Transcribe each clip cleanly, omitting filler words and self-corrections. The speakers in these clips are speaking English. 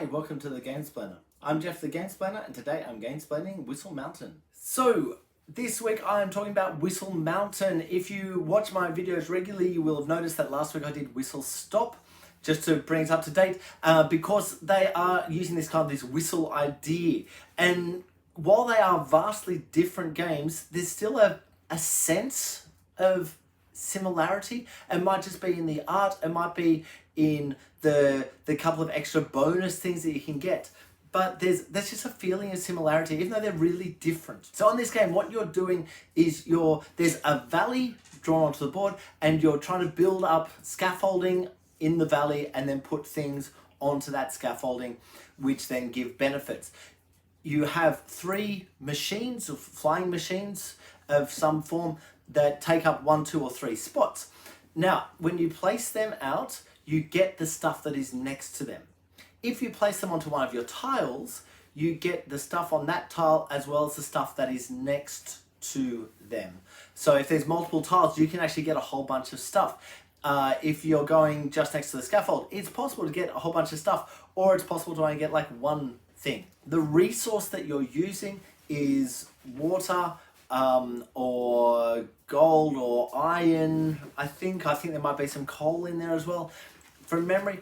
Hi, welcome to the Gamesplainer. I'm Jeff the Gamesplainer and today I'm gamesplaining Whistle Mountain. So, this week I am talking about Whistle Mountain. If you watch my videos regularly, you will have noticed that last week I did Whistle Stop, just to bring it up to date, because they are using this whistle idea. And while they are vastly different games, there's still a sense of similarity. It might just be in the art, it might be in the couple of extra bonus things that you can get, but there's just a feeling of similarity even though they're really different. So on this game, what you're doing is there's a valley drawn onto the board and you're trying to build up scaffolding in the valley and then put things onto that scaffolding which then give benefits. You have 3 machines, or flying machines of some form, that take up 1, 2 or 3 spots. Now, when you place them out, you get the stuff that is next to them. If you place them onto one of your tiles, you get the stuff on that tile as well as the stuff that is next to them. So if there's multiple tiles, you can actually get a whole bunch of stuff. If you're going just next to the scaffold, it's possible to get a whole bunch of stuff, or it's possible to only get like one thing. The resource that you're using is water, or gold or iron. I think there might be some coal in there as well from memory,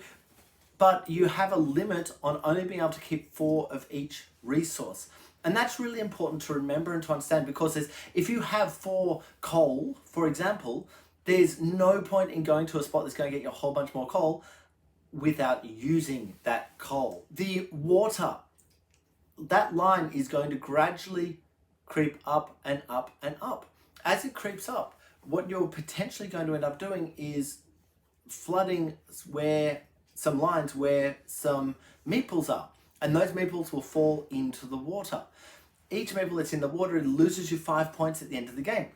but you have a limit on only being able to keep 4 of each resource. And that's really important to remember and to understand, because if you have 4 coal, for example, there's no point in going to a spot that's going to get you a whole bunch more coal without using that coal. The water, that line is going to gradually creep up and up and up. As it creeps up, what you're potentially going to end up doing is flooding some lines where some meeples are, and those meeples will fall into the water. Each meeple that's in the water loses you 5 points at the end of the game.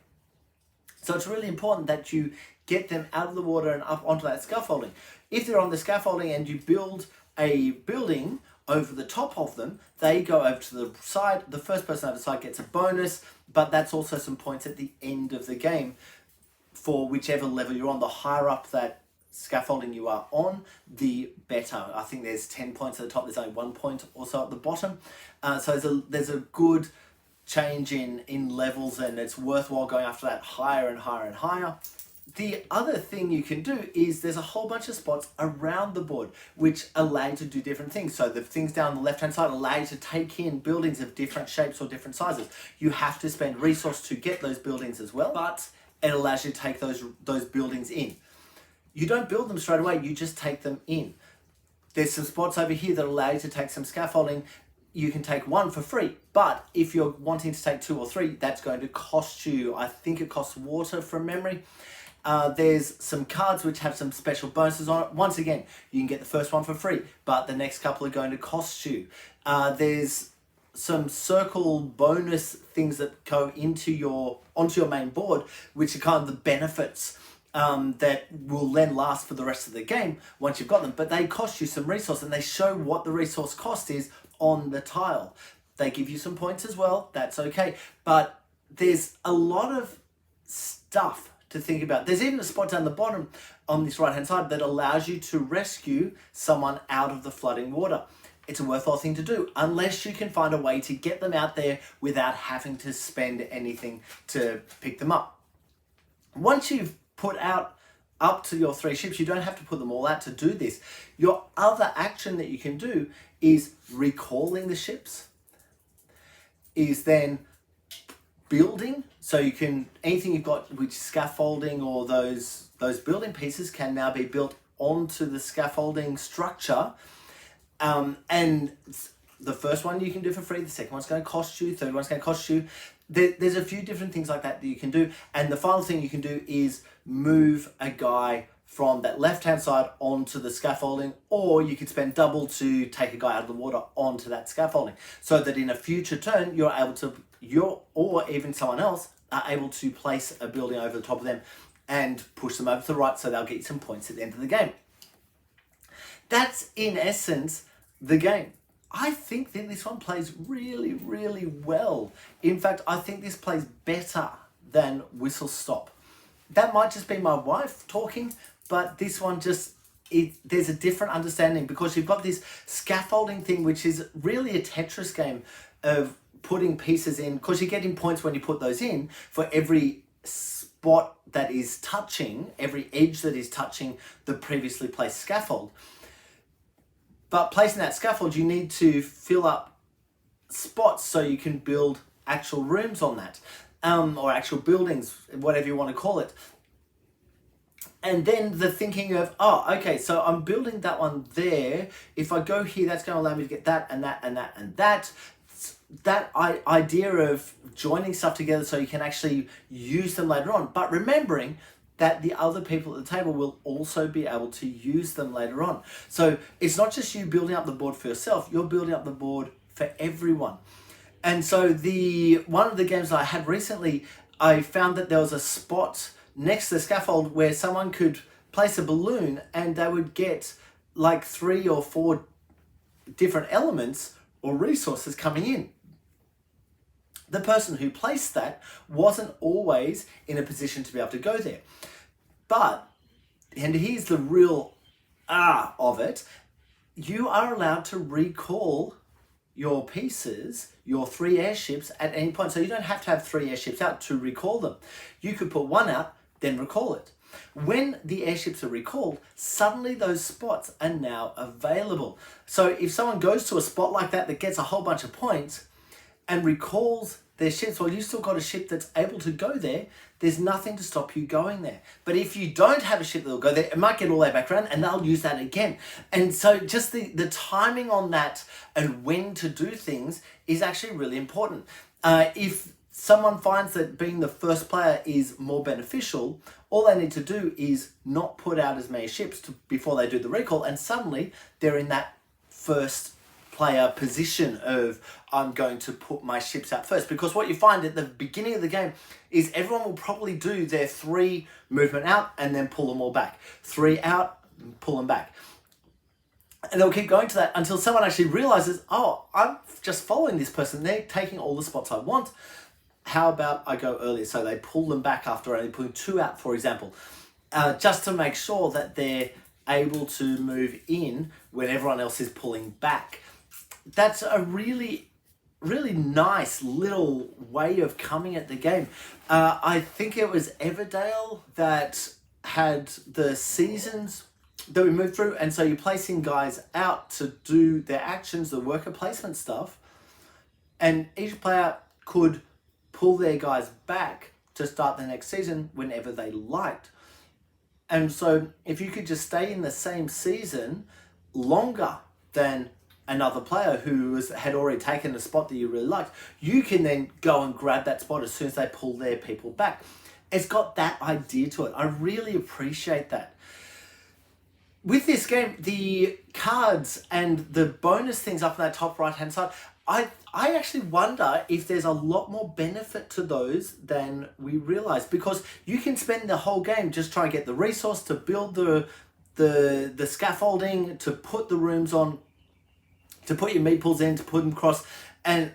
So it's really important that you get them out of the water and up onto that scaffolding. If they're on the scaffolding and you build a building over the top of them, they go over to the side. The first person over the side gets a bonus, but that's also some points at the end of the game for whichever level you're on. The higher up that scaffolding you are on, the better. I think there's 10 points at the top, there's only 1 point also at the bottom. So there's a good change in levels, and it's worthwhile going after that higher and higher and higher. The other thing you can do is there's a whole bunch of spots around the board which allow you to do different things. So the things down the left hand side allow you to take in buildings of different shapes or different sizes. You have to spend resource to get those buildings as well, but it allows you to take those buildings in. You don't build them straight away, you just take them in. There's some spots over here that allow you to take some scaffolding. You can take 1 for free, but if you're wanting to take 2 or 3, that's going to cost you, I think it costs water from memory. There's some cards which have some special bonuses on it. Once again, you can get the first one for free, but the next couple are going to cost you. There's some circle bonus things that go onto your main board, which are kind of the benefits that will then last for the rest of the game once you've got them. But they cost you some resource, and they show what the resource cost is on the tile. They give you some points as well, that's okay. But there's a lot of stuff to think about. There's even a spot down the bottom on this right hand side that allows you to rescue someone out of the flooding water. It's a worthwhile thing to do, unless you can find a way to get them out there without having to spend anything to pick them up. Once you've put out up to your 3 ships, you don't have to put them all out to do this. Your other action that you can do is recalling the ships, is then building. So you can, anything you've got which scaffolding or those building pieces can now be built onto the scaffolding structure. And the first one you can do for free, the second one's going to cost you, third one's going to cost you. There's a few different things like that you can do. And the final thing you can do is move a guy from that left-hand side onto the scaffolding, or you could spend double to take a guy out of the water onto that scaffolding, so that in a future turn, you're able to, or even someone else, are able to place a building over the top of them and push them over to the right, so they'll get you some points at the end of the game. That's, in essence, the game. I think that this one plays really, really well. In fact, I think this plays better than Whistle Stop. That might just be my wife talking, but this one just there's a different understanding because you've got this scaffolding thing, which is really a Tetris game of putting pieces in, because you're getting points when you put those in for every spot that is touching, every edge that is touching the previously placed scaffold. But placing that scaffold, you need to fill up spots so you can build actual rooms on that, or actual buildings, whatever you want to call it. And then the thinking of, oh, okay, so I'm building that one there. If I go here, that's going to allow me to get that and that and that and that. That idea of joining stuff together so you can actually use them later on. But remembering that the other people at the table will also be able to use them later on. So it's not just you building up the board for yourself, you're building up the board for everyone. And so one of the games that I had recently, I found that there was a spot next to the scaffold where someone could place a balloon and they would get like 3 or 4 different elements or resources coming in. The person who placed that wasn't always in a position to be able to go there. But, and here's the real of it, you are allowed to recall your pieces, your 3 airships at any point. So you don't have to have 3 airships out to recall them. You could put 1 out, then recall it. When the airships are recalled, suddenly those spots are now available. So if someone goes to a spot like that gets a whole bunch of points and recalls their ships, well, you've still got a ship that's able to go there. There's nothing to stop you going there. But if you don't have a ship that'll go there, it might get all the way back around and they'll use that again. And so just the timing on that and when to do things is actually really important. If someone finds that being the first player is more beneficial, all they need to do is not put out as many ships before they do the recall, and suddenly they're in that first player position of, I'm going to put my ships out first. Because what you find at the beginning of the game is everyone will probably do their 3 movement out and then pull them all back. 3 out, pull them back. And they'll keep going to that until someone actually realizes, oh, I'm just following this person. They're taking all the spots I want. How about I go earlier? So they pull them back after only putting 2 out, for example, just to make sure that they're able to move in when everyone else is pulling back. That's a really, really nice little way of coming at the game. I think it was Everdale that had the seasons that we moved through, and so you're placing guys out to do their actions, the worker placement stuff, and each player could pull their guys back to start the next season whenever they liked. And so if you could just stay in the same season longer than another player who had already taken a spot that you really liked, you can then go and grab that spot as soon as they pull their people back. It's got that idea to it. I really appreciate that. With this game, the cards and the bonus things up in that top right hand side, I actually wonder if there's a lot more benefit to those than we realize, because you can spend the whole game just trying to get the resource to build the scaffolding, to put the rooms on, to put your meeples in, to put them across, and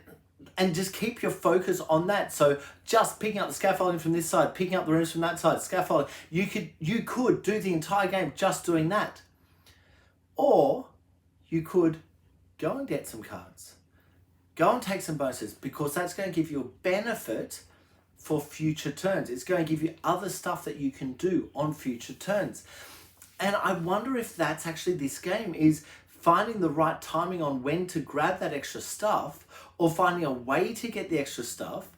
just keep your focus on that. So just picking up the scaffolding from this side, picking up the rooms from that side, scaffolding, you could do the entire game just doing that. Or you could go and get some cards. Go and take some bonuses, because that's going to give you a benefit for future turns. It's going to give you other stuff that you can do on future turns. And I wonder if that's actually this game, is finding the right timing on when to grab that extra stuff, or finding a way to get the extra stuff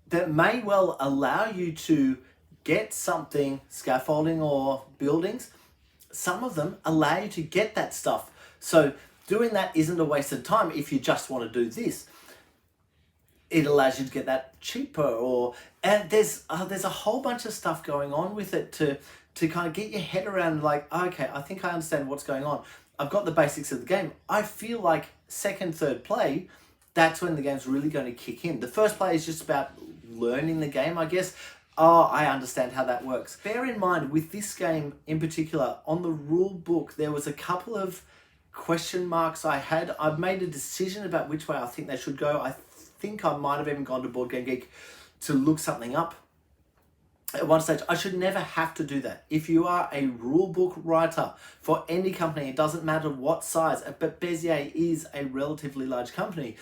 that may well allow you to get something, scaffolding or buildings. Some of them allow you to get that stuff. So doing that isn't a waste of time if you just want to do this. It allows you to get that cheaper, and there's a whole bunch of stuff going on with it to kind of get your head around, like, okay, I think I understand what's going on. I've got the basics of the game. I feel like second, third play, that's when the game's really going to kick in. The first play is just about learning the game, I guess. Oh, I understand how that works. Bear in mind, with this game in particular, on the rule book, there was a couple of question marks I had. I've made a decision about which way I think they should go. I think I might have even gone to Board Game Geek to look something up. at one stage, I should never have to do that. If you are a rulebook writer for any company, it doesn't matter what size, but Bezier is a relatively large company.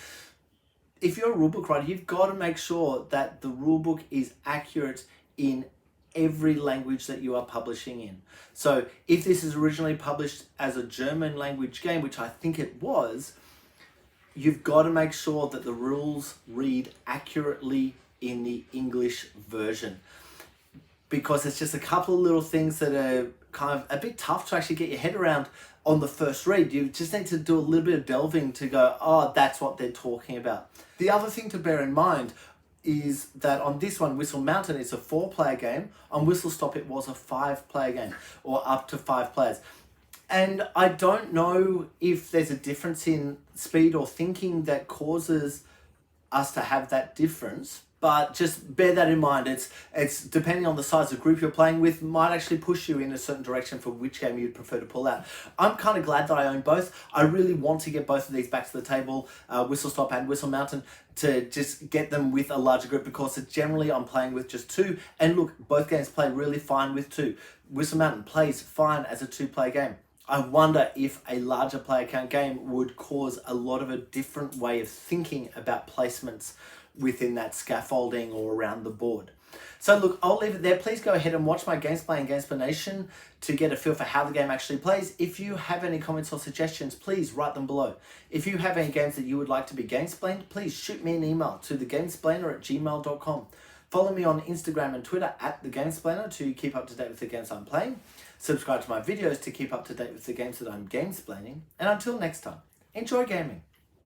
If you're a rulebook writer, you've got to make sure that the rulebook is accurate in every language that you are publishing in. So if this is originally published as a German language game, which I think it was, you've got to make sure that the rules read accurately in the English version, because it's just a couple of little things that are kind of a bit tough to actually get your head around on the first read. You just need to do a little bit of delving to go, oh, that's what they're talking about. The other thing to bear in mind is that on this one, Whistle Mountain, it's a 4-player game. On Whistle Stop, it was a 5-player game, or up to 5 players. And I don't know if there's a difference in speed or thinking that causes us to have that difference, but just bear that in mind. It's depending on the size of group you're playing with, might actually push you in a certain direction for which game you'd prefer to pull out. I'm kind of glad that I own both. I really want to get both of these back to the table, Whistle Stop and Whistle Mountain, to just get them with a larger group, because generally I'm playing with just 2. And look, both games play really fine with 2. Whistle Mountain plays fine as a 2-player game. I wonder if a larger player count game would cause a lot of a different way of thinking about placements within that scaffolding or around the board. So look, I'll leave it there. Please go ahead and watch my Gamesplay and Gamesplanation to get a feel for how the game actually plays. If you have any comments or suggestions, please write them below. If you have any games that you would like to be Gamesplained, please shoot me an email to thegamesplainer@gmail.com. Follow me on Instagram and Twitter @thegamesplainer to keep up to date with the games I'm playing. Subscribe to my videos to keep up to date with the games that I'm gamesplaining. And until next time, enjoy gaming.